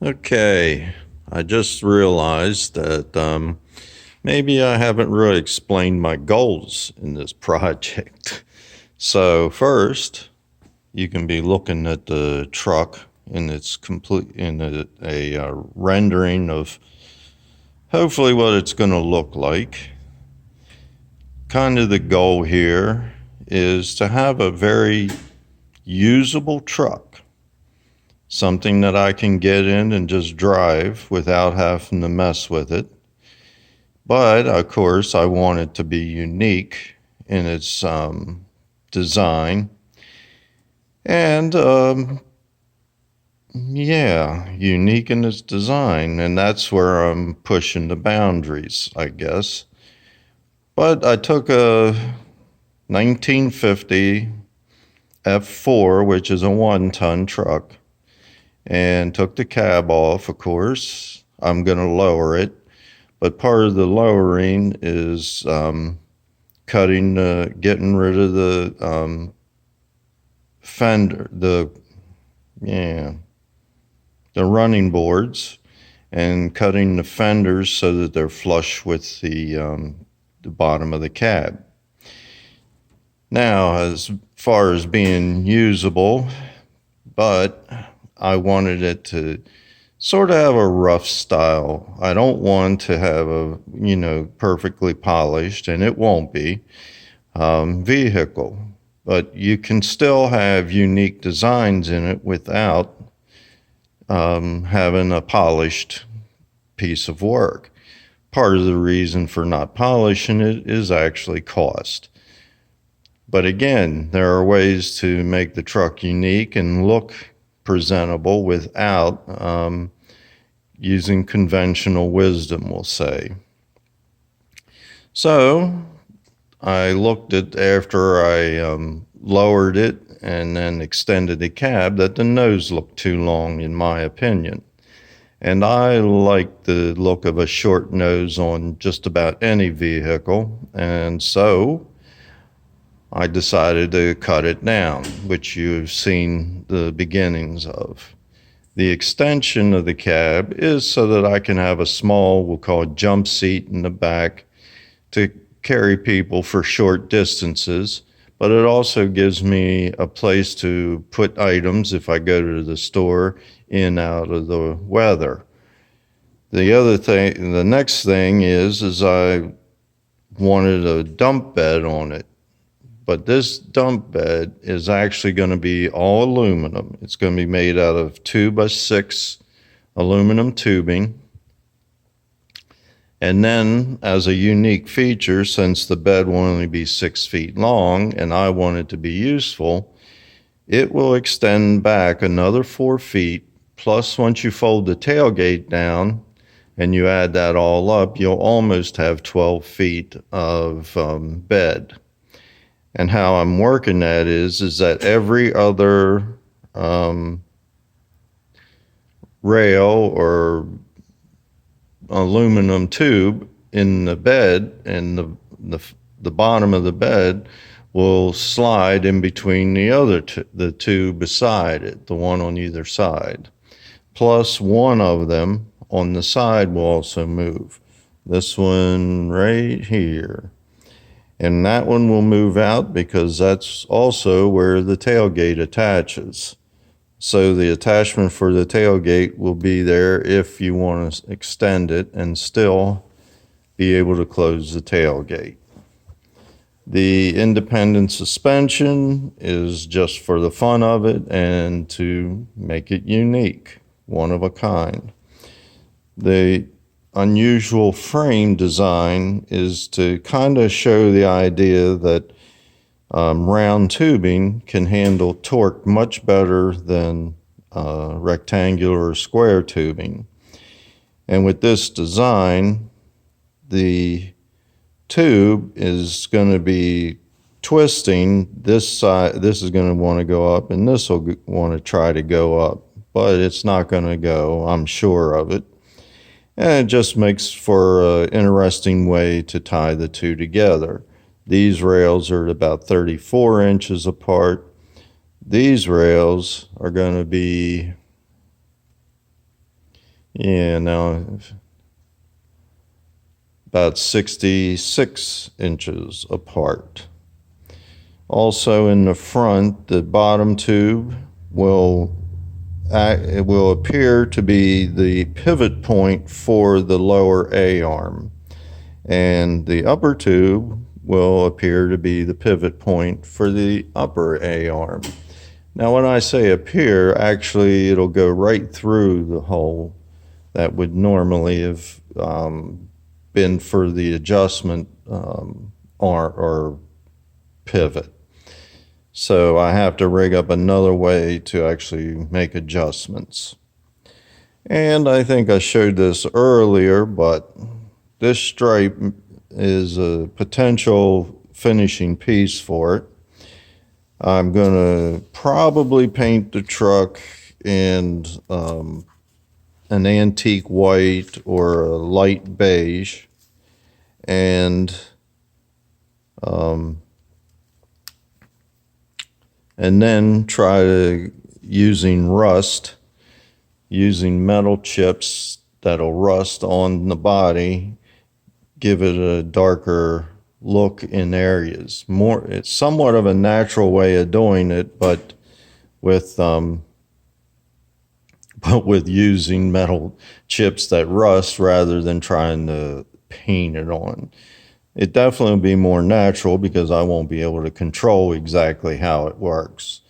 Okay, I just realized that maybe I haven't really explained my goals in this project. So first, you can be looking at the truck in its complete in a rendering of hopefully what it's going to look like. Kind of the goal here is to have a very usable truck, something that I can get in and just drive without having to mess with it. But of course, I want it to be unique in its design. And yeah, unique in its design. And that's where I'm pushing the boundaries, I guess. But I took a 1950 F4, which is a 1-ton truck, and took the cab off, of course. I'm going to lower it. But part of the lowering is getting rid of the fender, the running boards, and cutting the fenders so that they're flush with the bottom of the cab. Now, as far as being usable, but I wanted it to sort of have a rough style. I don't want to have a, perfectly polished, and it won't be, vehicle. But you can still have unique designs in it without having a polished piece of work. Part of the reason for not polishing it is actually cost. But again, there are ways to make the truck unique and look presentable without using conventional wisdom, we'll say. So I looked at, after I lowered it and then extended the cab, that the nose looked too long, in my opinion. And I like the look of a short nose on just about any vehicle. And so I decided to cut it down, which you've seen the beginnings of. The extension of the cab is so that I can have a small, we'll call it jump seat in the back to carry people for short distances, but it also gives me a place to put items if I go to the store in out of the weather. The next thing is I wanted a dump bed on it. But this dump bed is actually going to be all aluminum. It's going to be made out of 2x6 aluminum tubing. And then, as a unique feature, since the bed will only be 6 feet long and I want it to be useful, it will extend back another 4 feet. Plus, once you fold the tailgate down and you add that all up, you'll almost have 12 feet of bed. And how I'm working that is that every other rail or aluminum tube in the bed and the bottom of the bed will slide in between the two beside it, the one on either side. Plus one of them on the side will also move. This one right here. And that one will move out because that's also where the tailgate attaches. So the attachment for the tailgate will be there if you want to extend it and still be able to close the tailgate. The independent suspension is just for the fun of it and to make it unique, one of a kind. The unusual frame design is to kind of show the idea that round tubing can handle torque much better than rectangular or square tubing. And with this design, the tube is going to be twisting. This side, this is going to want to go up, and this will want to try to go up, but it's not going to go, I'm sure of it. And it just makes for an interesting way to tie the two together. These rails are about 34 inches apart. These rails are going to be Yeah, now about 66 inches apart. Also in the front, the bottom tube it will appear to be the pivot point for the lower A arm, and the upper tube will appear to be the pivot point for the upper A arm. Now, when I say appear, actually it'll go right through the hole that would normally have been for the adjustment or pivot. So I have to rig up another way to actually make adjustments. And I think I showed this earlier, but this stripe is a potential finishing piece for it. I'm going to probably paint the truck in an antique white or a light beige, and then try to using metal chips that'll rust on the body, give it a darker look in areas. It's somewhat of a natural way of doing it, but with using metal chips that rust rather than trying to paint it on. It definitely will be more natural because I won't be able to control exactly how it works.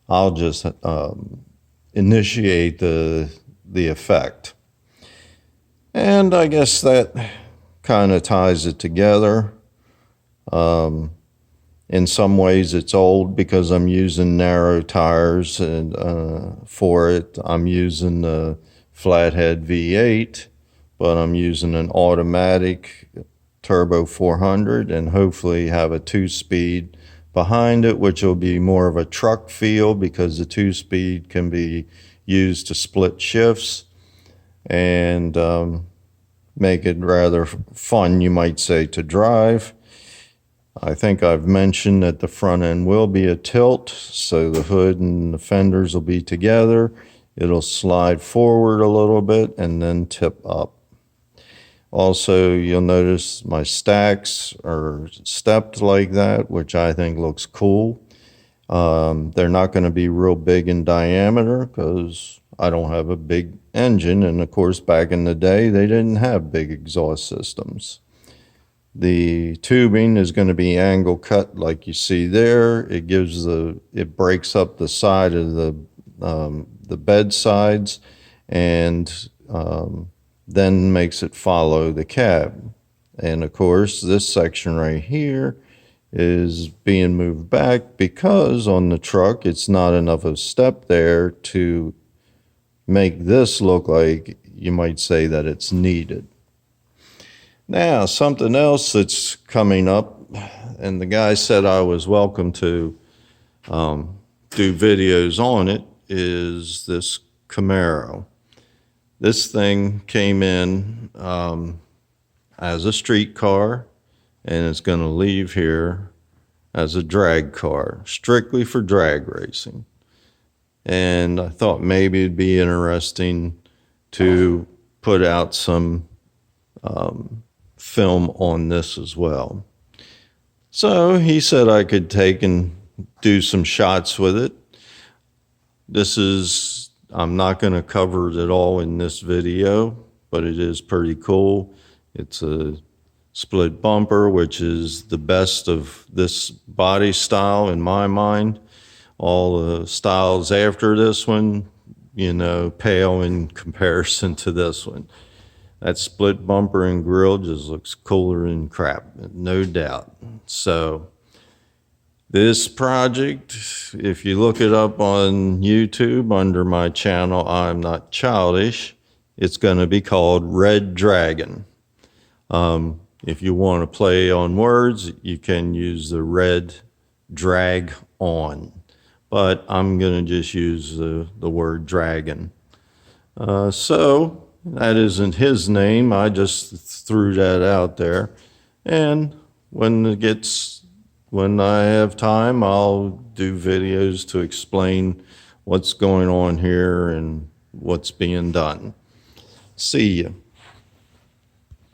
I'll just initiate the effect. And I guess that kind of ties it together. In some ways it's old because I'm using narrow tires, and for it I'm using the flathead V8, but I'm using an automatic turbo 400 and hopefully have a 2-speed behind it, which will be more of a truck feel because the 2-speed can be used to split shifts and make it rather fun, you might say, to drive. I think I've mentioned that the front end will be a tilt, so the hood and the fenders will be together. It'll slide forward a little bit and then tip up. Also, you'll notice my stacks are stepped like that, which I think looks cool. They're not going to be real big in diameter because I don't have a big engine, and of course back in the day they didn't have big exhaust systems. The tubing is going to be angle cut like you see there. It breaks up the side of the bed sides and then makes it follow the cab. And of course this section right here is being moved back because on the truck it's not enough of a step there to make this look like, you might say, that it's needed. Now, something else that's coming up, and the guy said I was welcome to do videos on it, is this Camaro. This thing came in as a street car, and it's going to leave here as a drag car, strictly for drag racing. And I thought maybe it'd be interesting to put out some film on this as well. So he said I could take and do some shots with it. I'm not going to cover it all in this video, but it is pretty cool. It's a split bumper, which is the best of this body style in my mind. All the styles after this one, pale in comparison to this one. That split bumper and grill just looks cooler than crap, no doubt. So this project, if you look it up on YouTube under my channel, I'm Not Childish, it's going to be called Red Dragon. If you want to play on words, you can use the red drag on, but I'm going to just use the word dragon. So that isn't his name. I just threw that out there. And when I have time, I'll do videos to explain what's going on here and what's being done. See you.